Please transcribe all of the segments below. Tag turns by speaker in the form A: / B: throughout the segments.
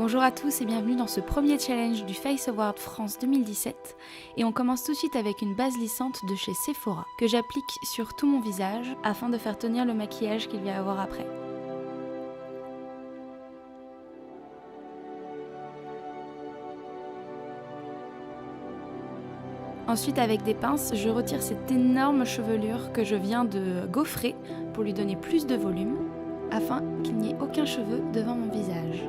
A: Bonjour à tous et bienvenue dans ce premier challenge du Face Award France 2017 et on commence tout de suite avec une base lissante de chez Sephora que j'applique sur tout mon visage afin de faire tenir le maquillage qu'il va y avoir après. Ensuite avec des pinces, je retire cette énorme chevelure que je viens de gaufrer pour lui donner plus de volume afin qu'il n'y ait aucun cheveu devant mon visage.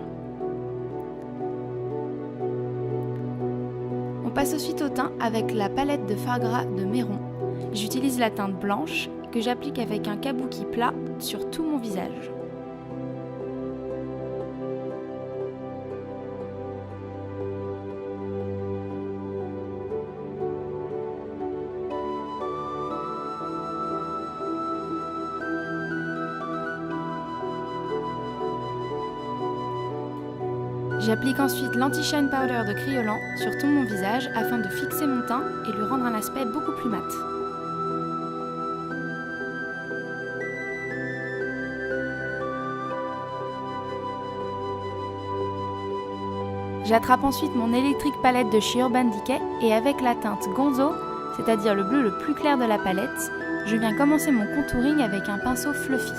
A: On passe ensuite au teint avec la palette de fard gras de Mehron. J'utilise la teinte blanche que j'applique avec un kabuki plat sur tout mon visage. J'applique ensuite l'anti-shine powder de Kryolan sur tout mon visage afin de fixer mon teint et lui rendre un aspect beaucoup plus mat. J'attrape ensuite mon Electric Palette de chez Urban Decay et avec la teinte Gonzo, c'est-à-dire le bleu le plus clair de la palette, je viens commencer mon contouring avec un pinceau fluffy.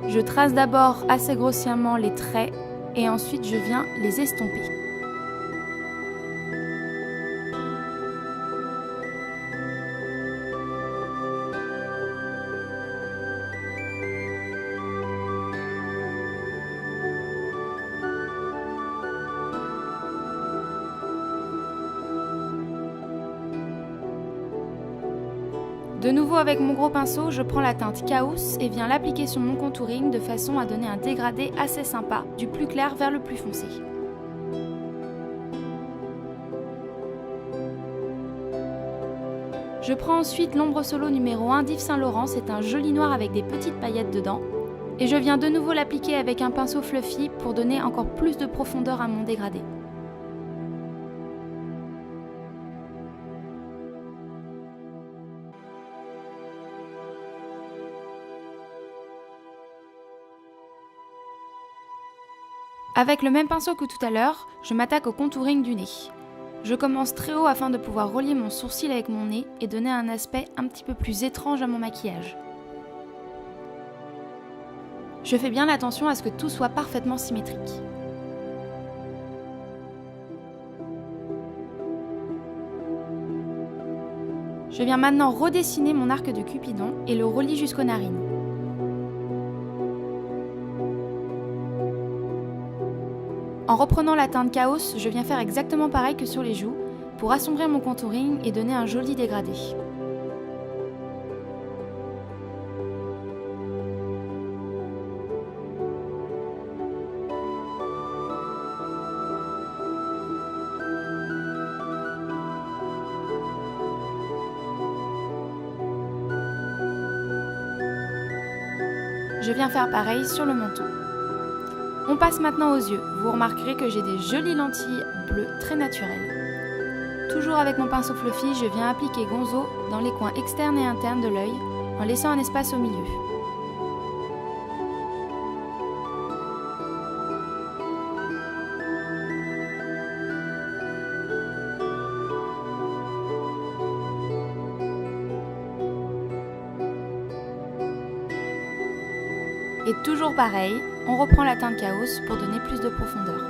A: Je trace d'abord assez grossièrement les traits et ensuite je viens les estomper. De nouveau avec mon gros pinceau, je prends la teinte Chaos et viens l'appliquer sur mon contouring de façon à donner un dégradé assez sympa, du plus clair vers le plus foncé. Je prends ensuite l'ombre solo numéro 1 d'Yves Saint Laurent, c'est un joli noir avec des petites paillettes dedans. Et je viens de nouveau l'appliquer avec un pinceau fluffy pour donner encore plus de profondeur à mon dégradé. Avec le même pinceau que tout à l'heure, je m'attaque au contouring du nez. Je commence très haut afin de pouvoir relier mon sourcil avec mon nez et donner un aspect un petit peu plus étrange à mon maquillage. Je fais bien attention à ce que tout soit parfaitement symétrique. Je viens maintenant redessiner mon arc de Cupidon et le relie jusqu'aux narines. En reprenant la teinte Chaos, je viens faire exactement pareil que sur les joues pour assombrir mon contouring et donner un joli dégradé. Je viens faire pareil sur le menton. On passe maintenant aux yeux. Vous remarquerez que j'ai des jolies lentilles bleues très naturelles. Toujours avec mon pinceau fluffy, je viens appliquer Gonzo dans les coins externes et internes de l'œil en laissant un espace au milieu. Et toujours pareil, on reprend la teinte Chaos pour donner plus de profondeur.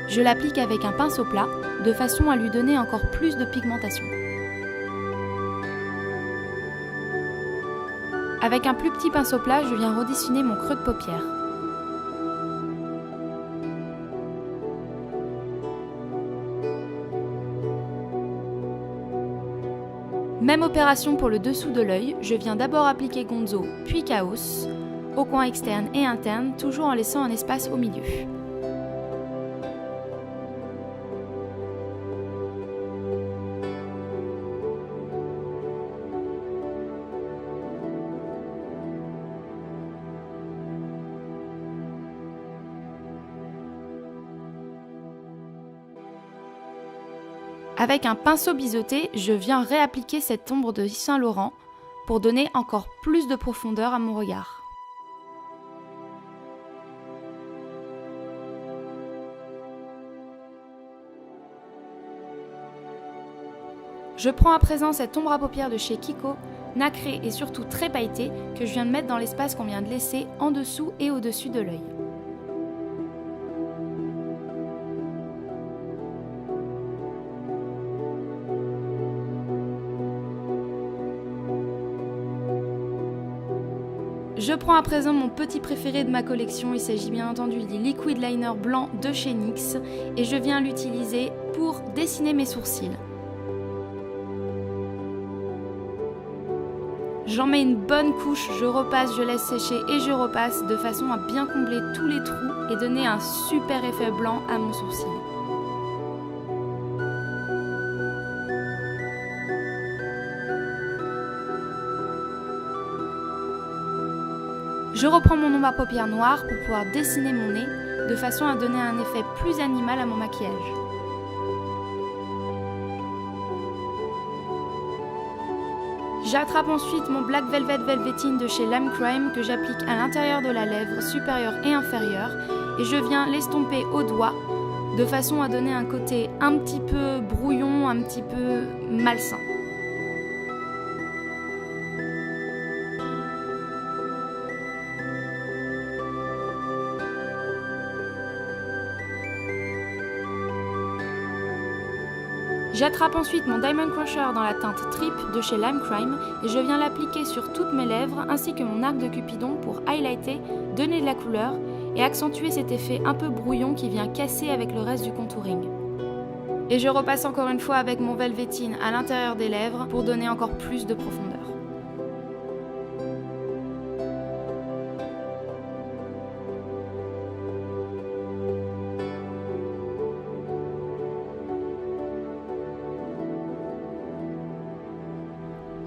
A: Je l'applique avec un pinceau plat, de façon à lui donner encore plus de pigmentation. Avec un plus petit pinceau plat, je viens redessiner mon creux de paupière. Même opération pour le dessous de l'œil, je viens d'abord appliquer Gonzo, puis Chaos, aux coins externes et internes, toujours en laissant un espace au milieu. Avec un pinceau biseauté, je viens réappliquer cette ombre de Yves Saint Laurent pour donner encore plus de profondeur à mon regard. Je prends à présent cette ombre à paupières de chez Kiko, nacrée et surtout très pailletée, que je viens de mettre dans l'espace qu'on vient de laisser en dessous et au-dessus de l'œil. Je prends à présent mon petit préféré de ma collection, il s'agit bien entendu du Liquid Liner blanc de chez NYX et je viens l'utiliser pour dessiner mes sourcils. J'en mets une bonne couche, je repasse, je laisse sécher et je repasse de façon à bien combler tous les trous et donner un super effet blanc à mon sourcil. Je reprends mon ombre à paupières noire pour pouvoir dessiner mon nez de façon à donner un effet plus animal à mon maquillage. J'attrape ensuite mon Black Velvet Velveteen de chez Lime Crime que j'applique à l'intérieur de la lèvre supérieure et inférieure et je viens l'estomper au doigt de façon à donner un côté un petit peu brouillon, un petit peu malsain. J'attrape ensuite mon Diamond Crusher dans la teinte Trip de chez Lime Crime et je viens l'appliquer sur toutes mes lèvres ainsi que mon arc de Cupidon pour highlighter, donner de la couleur et accentuer cet effet un peu brouillon qui vient casser avec le reste du contouring. Et je repasse encore une fois avec mon Velveteen à l'intérieur des lèvres pour donner encore plus de profondeur.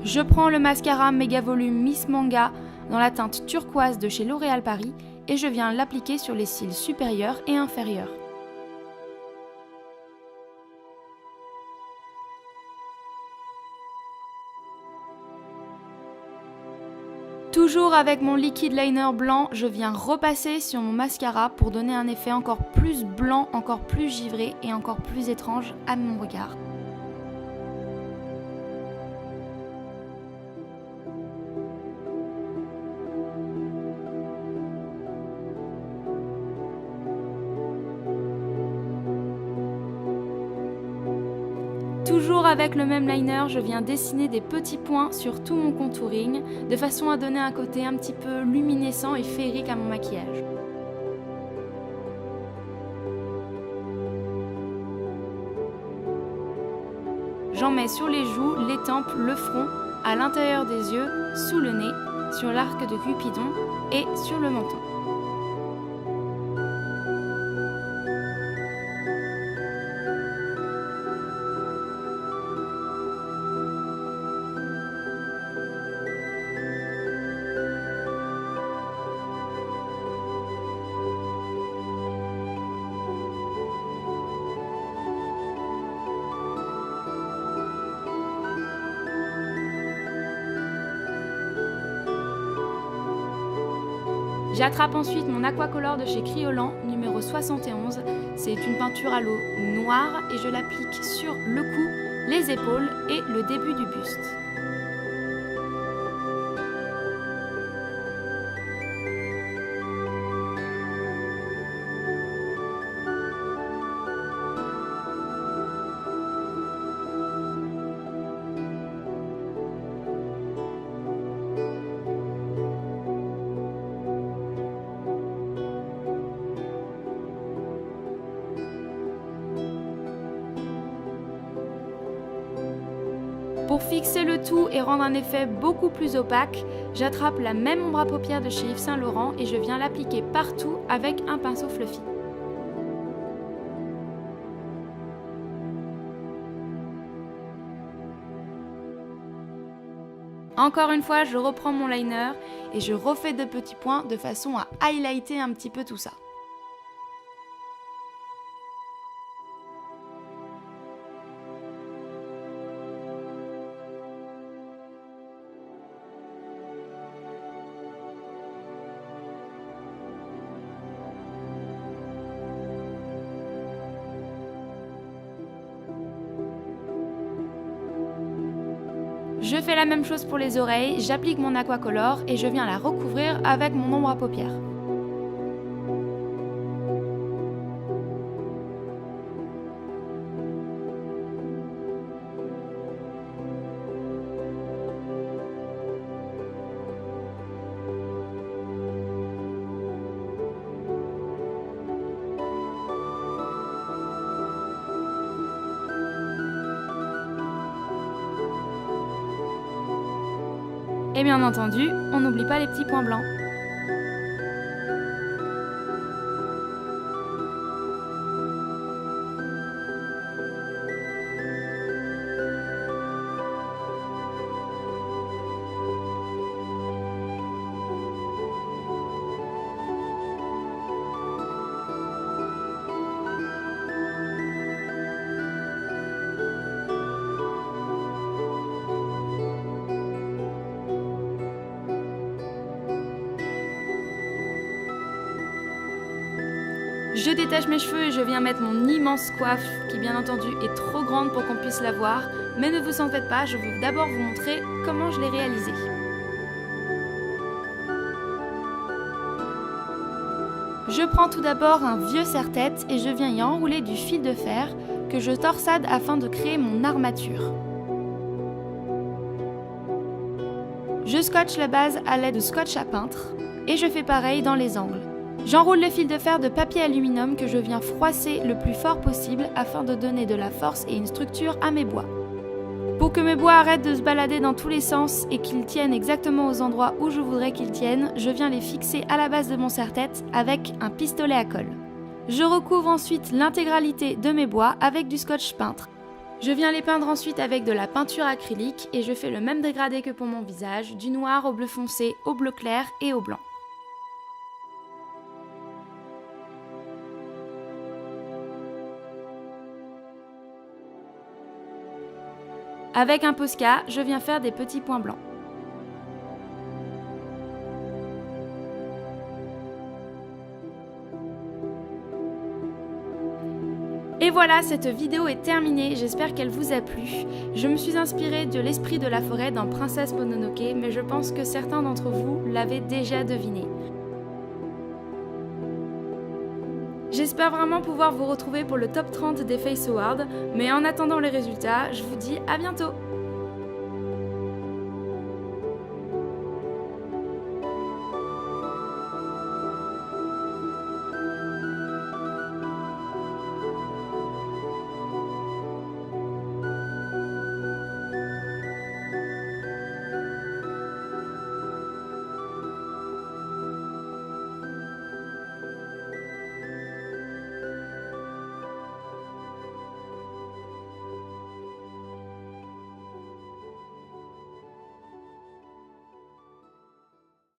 A: Je prends le mascara Méga Volume Miss Manga dans la teinte turquoise de chez L'Oréal Paris et je viens l'appliquer sur les cils supérieurs et inférieurs. Toujours avec mon liquid liner blanc, je viens repasser sur mon mascara pour donner un effet encore plus blanc, encore plus givré et encore plus étrange à mon regard. Toujours avec le même liner, je viens dessiner des petits points sur tout mon contouring, de façon à donner un côté un petit peu luminescent et féerique à mon maquillage. J'en mets sur les joues, les tempes, le front, à l'intérieur des yeux, sous le nez, sur l'arc de Cupidon et sur le menton. J'attrape ensuite mon Aquacolor de chez Kryolan, numéro 71. C'est une peinture à l'eau noire et je l'applique sur le cou, les épaules et le début du buste. Pour fixer le tout et rendre un effet beaucoup plus opaque, j'attrape la même ombre à paupières de chez Yves Saint Laurent et je viens l'appliquer partout avec un pinceau fluffy. Encore une fois, je reprends mon liner et je refais de petits points de façon à highlighter un petit peu tout ça. Je fais la même chose pour les oreilles, j'applique mon aquacolor et je viens la recouvrir avec mon ombre à paupières. Et bien entendu, on n'oublie pas les petits points blancs. Je détache mes cheveux et je viens mettre mon immense coiffe, qui bien entendu est trop grande pour qu'on puisse la voir, mais ne vous en faites pas, je vais d'abord vous montrer comment je l'ai réalisée. Je prends tout d'abord un vieux serre-tête et je viens y enrouler du fil de fer que je torsade afin de créer mon armature. Je scotche la base à l'aide de scotch à peindre et je fais pareil dans les angles. J'enroule le fil de fer de papier aluminium que je viens froisser le plus fort possible afin de donner de la force et une structure à mes bois. Pour que mes bois arrêtent de se balader dans tous les sens et qu'ils tiennent exactement aux endroits où je voudrais qu'ils tiennent, je viens les fixer à la base de mon serre-tête avec un pistolet à colle. Je recouvre ensuite l'intégralité de mes bois avec du scotch peintre. Je viens les peindre ensuite avec de la peinture acrylique et je fais le même dégradé que pour mon visage, du noir au bleu foncé, au bleu clair et au blanc. Avec un Posca, je viens faire des petits points blancs. Et voilà, cette vidéo est terminée, j'espère qu'elle vous a plu. Je me suis inspirée de l'esprit de la forêt dans Princesse Mononoke, mais je pense que certains d'entre vous l'avaient déjà deviné. J'espère vraiment pouvoir vous retrouver pour le top 30 des Face Awards, mais en attendant les résultats, je vous dis à bientôt!